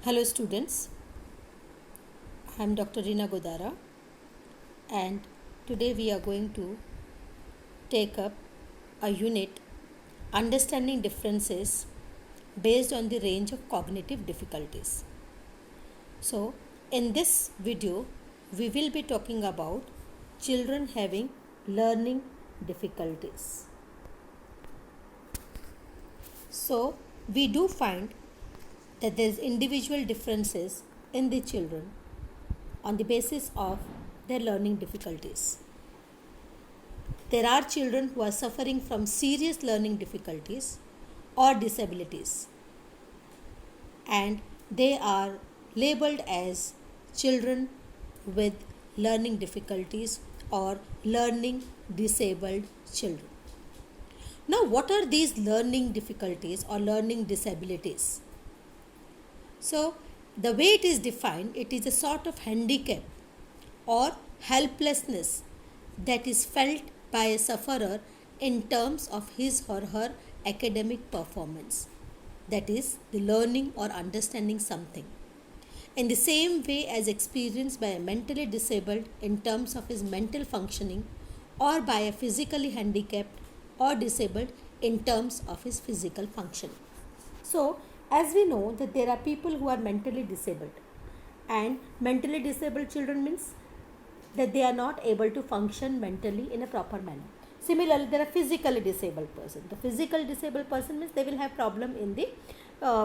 Hello students, I am Dr. Rina Godara and today we are going to take up a unit understanding differences based on the range of cognitive difficulties. So in this video we will be talking about children having learning difficulties. So we do find that there is individual differences in the children on the basis of their learning difficulties. There are children who are suffering from serious learning difficulties or disabilities, and they are labeled as children with learning difficulties or learning disabled children. Now, what are these learning difficulties or learning disabilities? So, the way it is defined, it is a sort of handicap or helplessness that is felt by a sufferer in terms of his or her academic performance, that is, the learning or understanding something, in the same way as experienced by a mentally disabled in terms of his mental functioning, or by a physically handicapped or disabled in terms of his physical functioning. So, as we know that there are people who are mentally disabled, and mentally disabled children means that they are not able to function mentally in a proper manner. Similarly, there are physically disabled person. The physical disabled person means they will have problem in the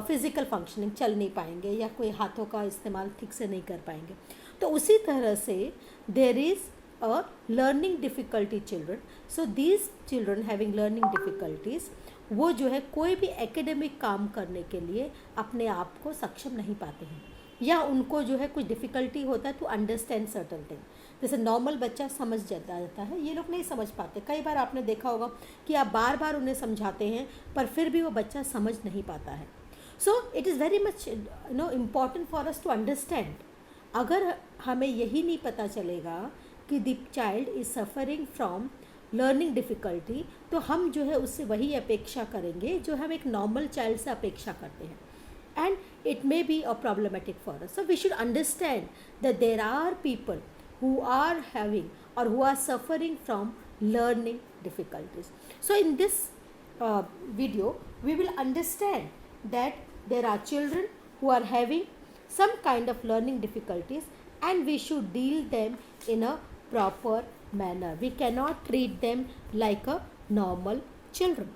physical functioning, चल नहीं पाएंगे या कोई हाथों का इस्तेमाल ठीक से नहीं कर पाएंगे. तो उसी तरह से there is a learning difficulty children. So these children having learning difficulties, वो जो है कोई भी एकेडमिक काम करने के लिए अपने आप को सक्षम नहीं पाते हैं, या उनको जो है कुछ डिफ़िकल्टी होता है टू अंडरस्टैंड सर्टन थिंग. जैसे नॉर्मल बच्चा समझ जाता है, ये लोग नहीं समझ पाते. कई बार आपने देखा होगा कि आप बार बार उन्हें समझाते हैं पर फिर भी वो बच्चा समझ नहीं पाता है. So it is very much important for us to understand. अगर हमें यही नहीं पता चलेगा कि the child is suffering from learning difficulty, तो हम जो है उससे वही अपेक्षा करेंगे जो हम एक नॉर्मल चाइल्ड से अपेक्षा करते हैं, and it may be a problematic for us. So we should understand that there are people who are having or who are suffering from learning difficulties. So in this video we will understand that there are children who are having some kind of learning difficulties, and we should deal them in a proper manner. We cannot treat them like a normal children.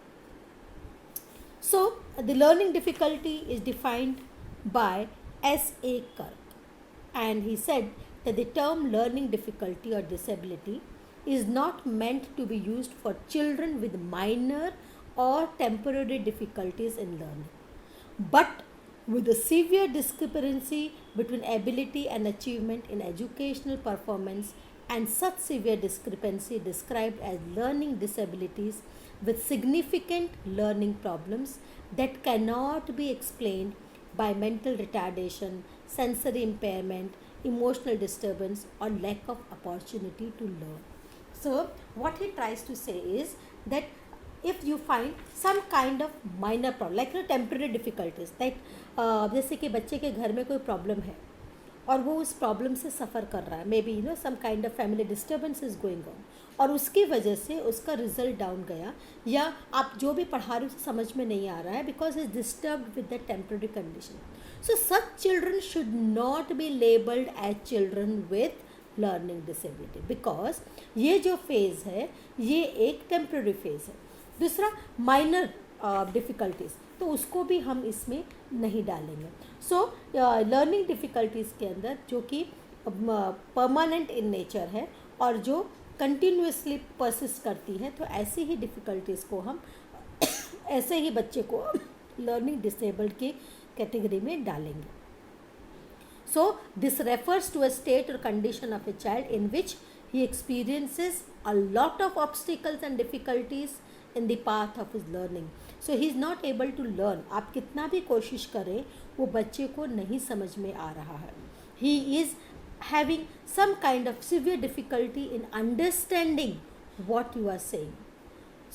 So, the learning difficulty is defined by S.A. Kirk, and he said that the term learning difficulty or disability is not meant to be used for children with minor or temporary difficulties in learning, but with a severe discrepancy between ability and achievement in educational performance, and such severe discrepancy described as learning disabilities with significant learning problems that cannot be explained by mental retardation, sensory impairment, emotional disturbance, or lack of opportunity to learn. So, what he tries to say is that if you find some kind of minor problem, like temporary difficulties, like जैसे कि बच्चे के घर में कोई problem है और वो उस प्रॉब्लम से सफ़र कर रहा है, maybe some kind of family disturbance is going on, और उसकी वजह से उसका रिजल्ट डाउन गया, या आप जो भी पढ़ा रहे हो उसे समझ में नहीं आ रहा है because is disturbed with the temporary condition. So such children should not be labelled as children with learning disability, because ये जो फेज़ है ये एक टेम्पररी फेज़ है. दूसरा माइनर डिफ़िकल्टीज़, तो उसको भी हम इसमें नहीं डालेंगे. सो लर्निंग डिफ़िकल्टीज़ के अंदर जो कि परमानेंट इन नेचर है और जो कंटिन्यूसली परसिस्ट करती है, तो ऐसी ही डिफ़िकल्टीज़ को हम ऐसे ही बच्चे को लर्निंग डिसेबल्ड की कैटेगरी में डालेंगे. So this refers to a state or condition of a child in which he experiences a lot of obstacles and difficulties in the path of his learning. So he is not able to learn. आप कितना भी कोशिश करें वो बच्चे को नहीं समझ में आ रहा है. He is having some kind of severe difficulty in understanding what you are saying.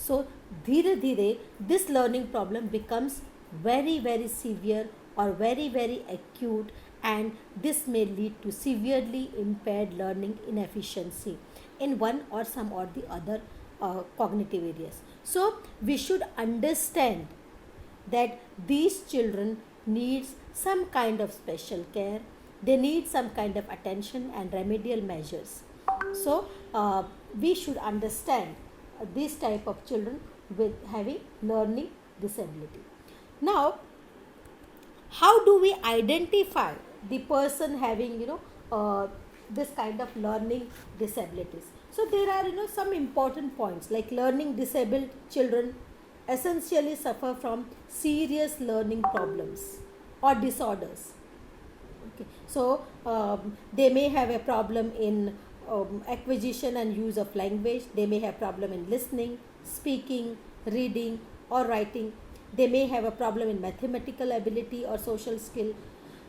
So धीरे धीरे this learning problem becomes very very severe or very, very acute, and this may lead to severely impaired learning inefficiency in one or some or the other cognitive areas. So we should understand that these children needs some kind of special care, they need some kind of attention and remedial measures. So we should understand this type of children with having learning disability. Now, how do we identify the person having this kind of learning disabilities? So there are some important points, like learning disabled children essentially suffer from serious learning problems or disorders. Okay. So they may have a problem in acquisition and use of language, they may have problem in listening, speaking, reading or writing, they may have a problem in mathematical ability or social skill,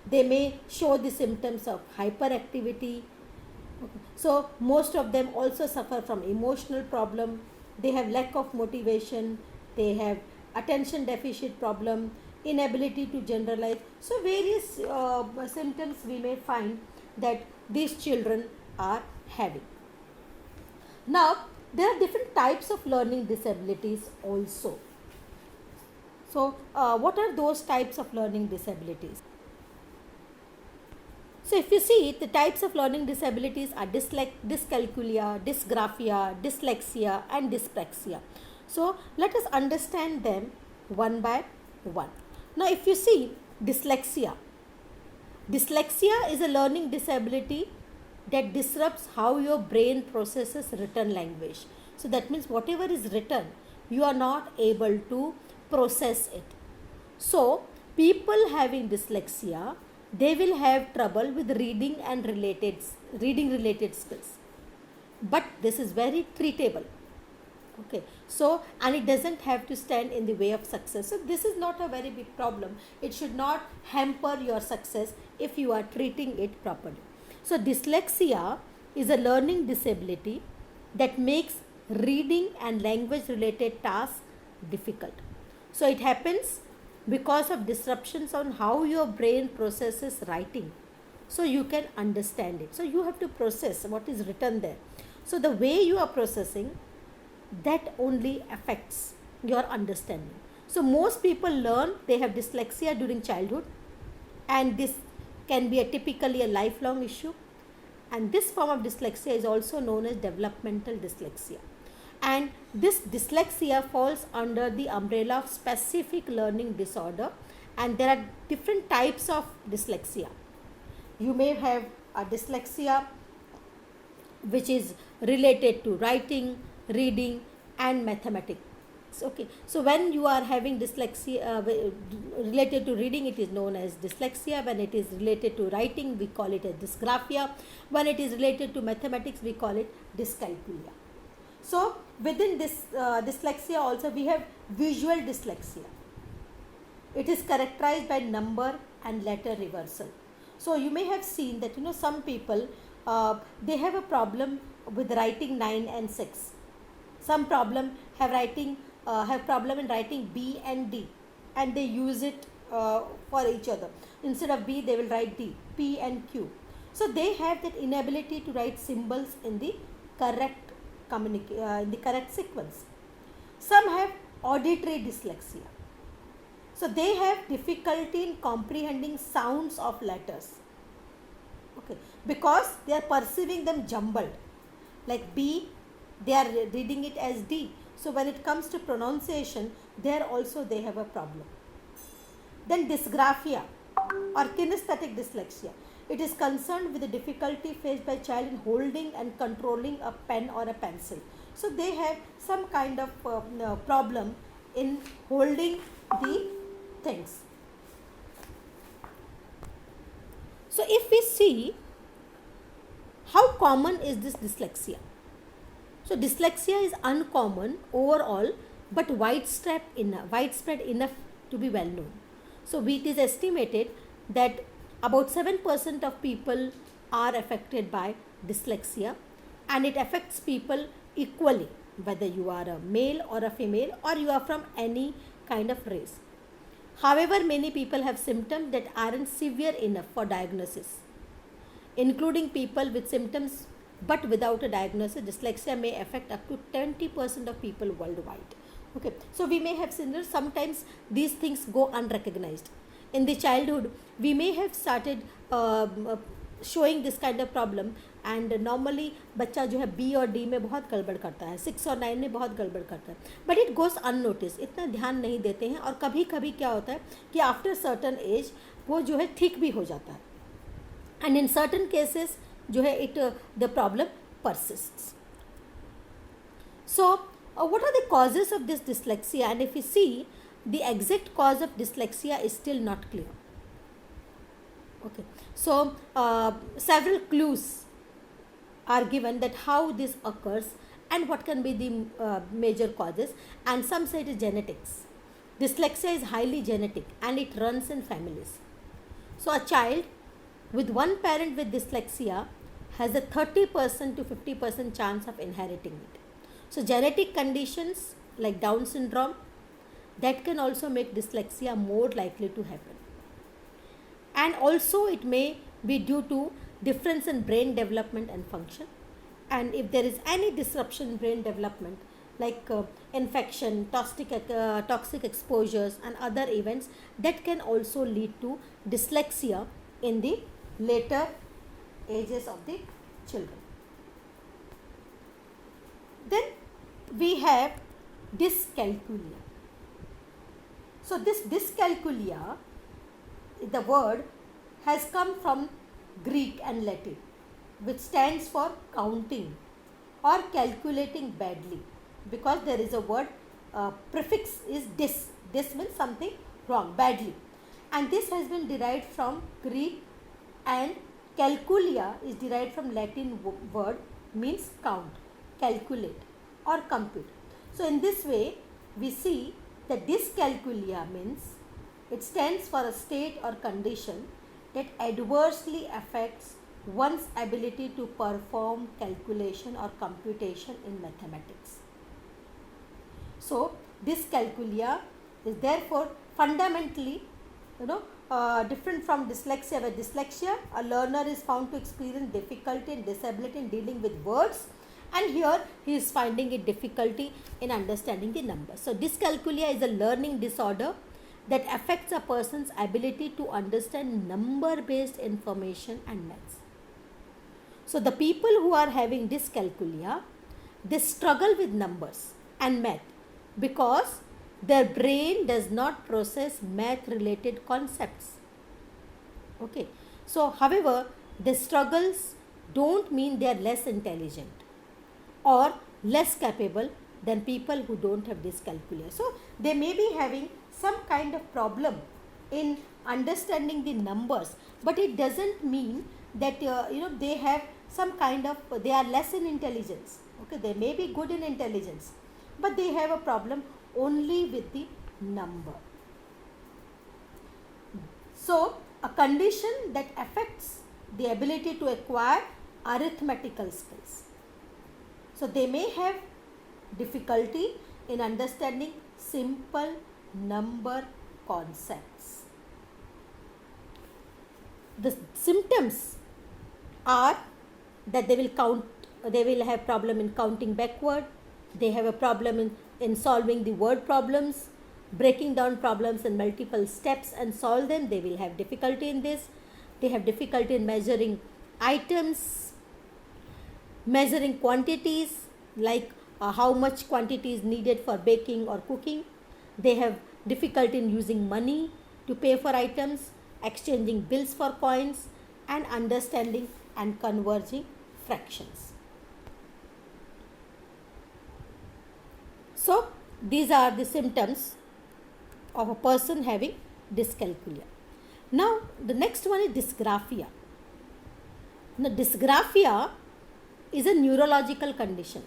they may show the symptoms of hyperactivity. Okay. So most of them also suffer from emotional problem, they have lack of motivation, they have attention deficit problem, inability to generalize. So various symptoms we may find that these children are having. Now there are different types of learning disabilities also. So what are those types of learning disabilities? So if you see, the types of learning disabilities are dyscalculia, dysgraphia, dyslexia and dyspraxia. So let us understand them one by one. Now if you see dyslexia is a learning disability that disrupts how your brain processes written language. So that means whatever is written, you are not able to process it. So people having dyslexia, they will have trouble with reading related skills. But this is very treatable. Okay, so and it doesn't have to stand in the way of success. So this is not a very big problem. It should not hamper your success if you are treating it properly. So dyslexia is a learning disability that makes reading and language related tasks difficult. So it happens because of disruptions on how your brain processes writing. So you can understand it. So you have to process what is written there. So the way you are processing, that only affects your understanding. So most people learn they have dyslexia during childhood, and this can be typically a lifelong issue, and this form of dyslexia is also known as developmental dyslexia, and this dyslexia falls under the umbrella of specific learning disorder, and there are different types of dyslexia. You may have a dyslexia which is related to writing, reading and mathematics. Okay, so when you are having dyslexia related to reading, it is known as dyslexia. When it is related to writing, we call it a dysgraphia. When it is related to mathematics, we call it dyscalculia. So within this dyslexia also we have visual dyslexia. It is characterized by number and letter reversal. So you may have seen that some people they have a problem with writing 9 and 6. Some problem have problem in writing B and D, and they use it for each other. Instead of B, they will write D, P and Q. So they have that inability to write symbols in the correct in the correct sequence. Some have auditory dyslexia. So they have difficulty in comprehending sounds of letters. Okay, because they are perceiving them jumbled. Like B, they are reading it as D. So when it comes to pronunciation, there also they have a problem. Then dysgraphia or kinesthetic dyslexia. It is concerned with the difficulty faced by child in holding and controlling a pen or a pencil. So they have some kind of problem in holding the things. So if we see how common is this dyslexia. So dyslexia is uncommon overall, but widespread enough to be well known. So it is estimated that about 7% of people are affected by dyslexia, and it affects people equally, whether you are a male or a female or you are from any kind of race. However, many people have symptoms that aren't severe enough for diagnosis, including people with symptoms but without a diagnosis. Dyslexia may affect up to 20% of people worldwide. Okay, so we may have seen that sometimes these things go unrecognized. In the childhood, we may have started showing this kind of problem, and normally बच्चा जो है B और D में बहुत गड़बड़ करता है, 6 और 9 में बहुत गड़बड़ करता है, बट इट गोज़ अननोटिस, इतना ध्यान नहीं देते हैं. और कभी कभी क्या होता है कि आफ्टर सर्टन एज वो जो है ठीक भी हो जाता है, एंड इन सर्टन केसेस जो है it the problem persists. So what are the causes of this dyslexia? And if we see, the exact cause of dyslexia is still not clear. Okay, so several clues are given that how this occurs and what can be the major causes, and some say it is genetics. Dyslexia is highly genetic and it runs in families. So a child with one parent with dyslexia has a 30% to 50% chance of inheriting it. So genetic conditions like Down syndrome, that can also make dyslexia more likely to happen. And also it may be due to difference in brain development and function. And if there is any disruption in brain development like infection, toxic exposures and other events, that can also lead to dyslexia in the later ages of the children. Then we have dyscalculia. So this dyscalculia, the word has come from Greek and Latin, which stands for counting or calculating badly, because there is a word prefix is dys. Dys means something wrong, badly, and this has been derived from Greek, and calculia is derived from Latin word means count, calculate or compute. So in this way we see that dyscalculia means it stands for a state or condition that adversely affects one's ability to perform calculation or computation in mathematics. So dyscalculia is therefore fundamentally different from dyslexia, where dyslexia, a learner is found to experience difficulty and disability in dealing with words, and here he is finding it difficulty in understanding the numbers. So dyscalculia is a learning disorder that affects a person's ability to understand number based information and maths. So the people who are having dyscalculia, they struggle with numbers and math because their brain does not process math related concepts. Okay, so however, the struggles don't mean they are less intelligent or less capable than people who don't have dyscalculia. So they may be having some kind of problem in understanding the numbers, but it doesn't mean that they have some kind of, they are less in intelligence. Okay, they may be good in intelligence, but they have a problem only with the number. So a condition that affects the ability to acquire arithmetical skills. So they may have difficulty in understanding simple number concepts. The symptoms are that they will count, they will have problem in counting backward, they have a problem in solving the word problems, breaking down problems in multiple steps and solve them, they will have difficulty in this. They have difficulty in measuring items, measuring quantities, like how much quantity is needed for baking or cooking. They have difficulty in using money to pay for items, exchanging bills for coins, and understanding and converging fractions. So these are the symptoms of a person having dyscalculia. Now the next one is dysgraphia. Now dysgraphia is a neurological condition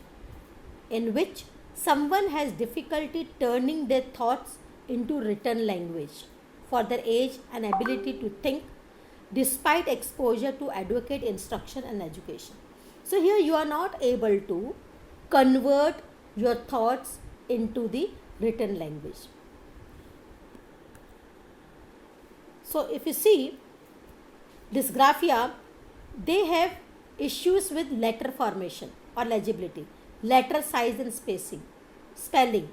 in which someone has difficulty turning their thoughts into written language for their age and ability to think despite exposure to adequate instruction and education. So here you are not able to convert your thoughts into the written language. So if you see dysgraphia, they have issues with letter formation or legibility, letter size and spacing, spelling.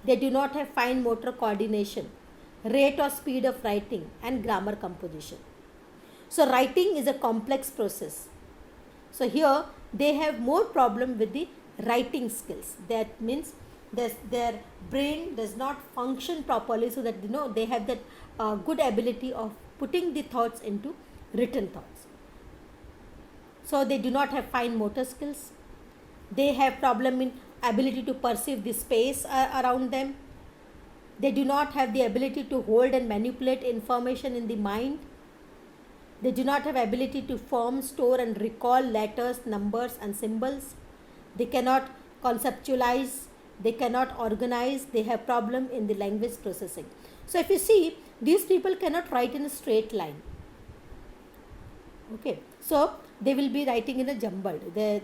They do not have fine motor coordination, rate or speed of writing, and grammar composition. So writing is a complex process. So here they have more problem with the writing skills. That means their brain does not function properly, so that they have that good ability of putting the thoughts into written thoughts. So they do not have fine motor skills. They have problem in ability to perceive the space around them. They do not have the ability to hold and manipulate information in the mind. They do not have ability to form, store and recall letters, numbers and symbols. They cannot conceptualize. They cannot organize. They have problem in the language processing. So if you see, these people cannot write in a straight line. Okay, so they will be writing in a jumbled. Their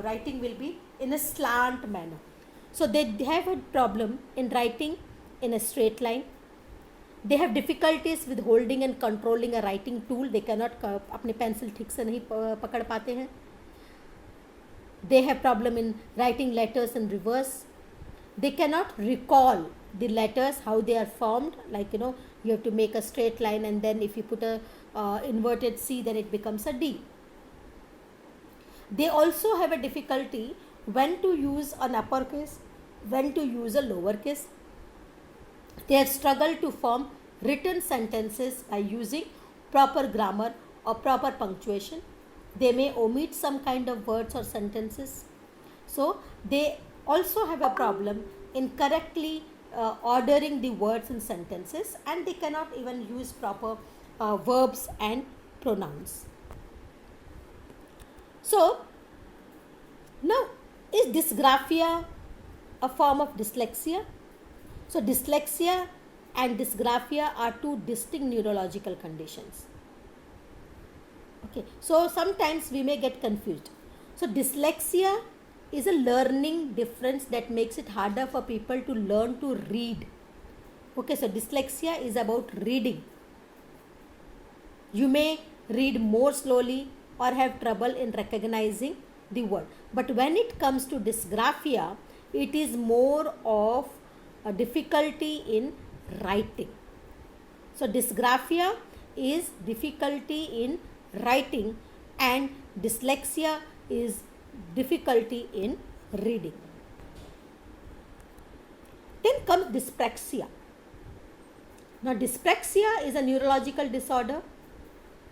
writing will be in a slant manner. So they have a problem in writing in a straight line. They have difficulties with holding and controlling a writing tool. They cannot अपने pencil ठीक से नहीं पकड़ पाते हैं. They have problem in writing letters in reverse. They cannot recall the letters, how they are formed. Like you have to make a straight line, and then if you put a inverted C, then it becomes a D. They also have a difficulty when to use an uppercase, when to use a lowercase. They have struggled to form written sentences by using proper grammar or proper punctuation. They may omit some kind of words or sentences. So they also have a problem in correctly ordering the words and sentences, and they cannot even use proper verbs and pronouns. So now, is dysgraphia a form of dyslexia? So dyslexia and dysgraphia are two distinct neurological conditions. Okay, so sometimes we may get confused. So dyslexia is a learning difference that makes it harder for people to learn to read. Okay, so dyslexia is about reading. You may read more slowly or have trouble in recognizing the word. But when it comes to dysgraphia, it is more of a difficulty in writing. So dysgraphia is difficulty in writing, and dyslexia is difficulty in reading. Then comes dyspraxia. Now dyspraxia is a neurological disorder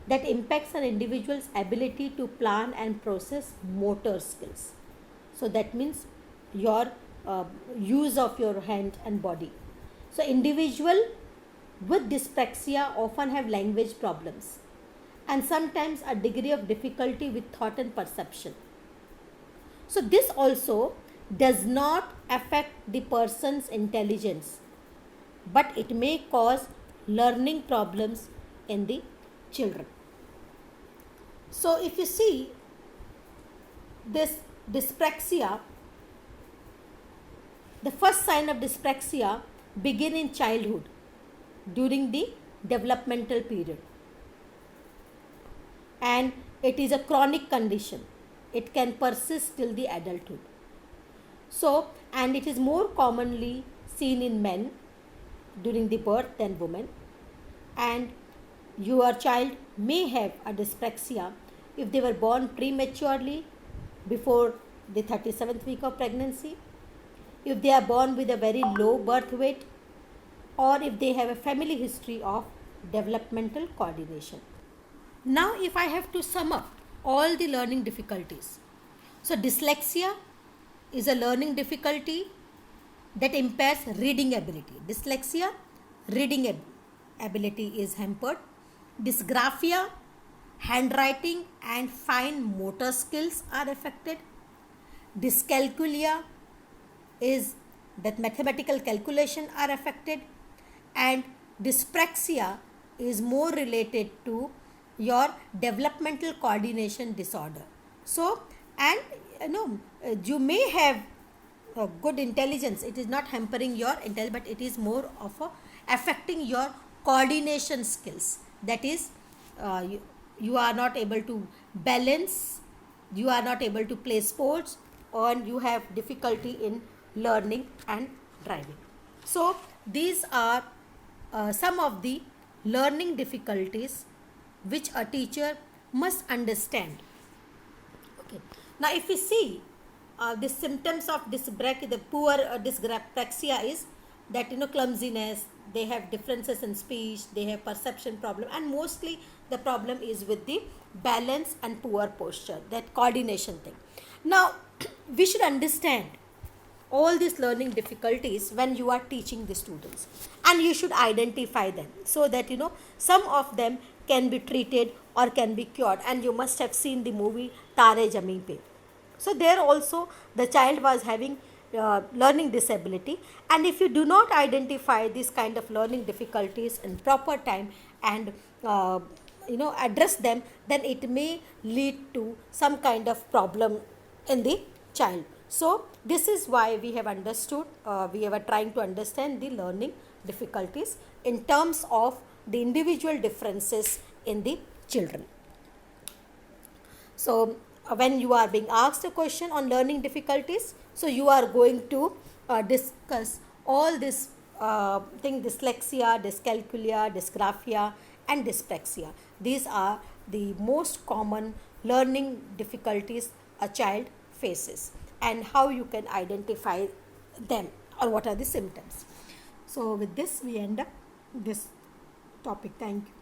that impacts an individual's ability to plan and process motor skills. So that means your use of your hand and body. So individual with dyspraxia often have language problems and sometimes a degree of difficulty with thought and perception. So this also does not affect the person's intelligence, but it may cause learning problems in the children. So if you see this dyspraxia, the first sign of dyspraxia begin in childhood during the developmental period, and it is a chronic condition. It can persist till the adulthood. So, and it is more commonly seen in men during the birth than women, and your child may have a dyspraxia if they were born prematurely before the 37th week of pregnancy, if they are born with a very low birth weight, or if they have a family history of developmental coordination. Now if I have to sum up all the learning difficulties. So dyslexia is a learning difficulty that impairs reading ability. Dyslexia, reading ability is hampered. Dysgraphia, handwriting and fine motor skills are affected. Dyscalculia is that mathematical calculation are affected, and dyspraxia is more related to your developmental coordination disorder. So, and you may have good intelligence. It is not hampering your intelligence, but it is more of affecting your coordination skills, that is, you are not able to balance, you are not able to play sports, or you have difficulty in learning and driving. So these are some of the learning difficulties which a teacher must understand. Okay. Now, if we see the symptoms of dyspraxia, the poor dysgraphia is that, clumsiness, they have differences in speech, they have perception problem, and mostly the problem is with the balance and poor posture, that coordination thing. Now, we should understand all these learning difficulties when you are teaching the students, and you should identify them so that some of them can be treated or can be cured. And you must have seen the movie Tare Zameen Pe. So there also the child was having learning disability, and if you do not identify this kind of learning difficulties in proper time and address them, then it may lead to some kind of problem in the child. So this is why we have understood, we were trying to understand the learning difficulties in terms of the individual differences in the children. So when you are being asked a question on learning difficulties, so you are going to discuss all this thing: dyslexia, dyscalculia, dysgraphia and dyspraxia. These are the most common learning difficulties a child faces, and how you can identify them, or what are the symptoms. So with this we end up this topic. Thank you.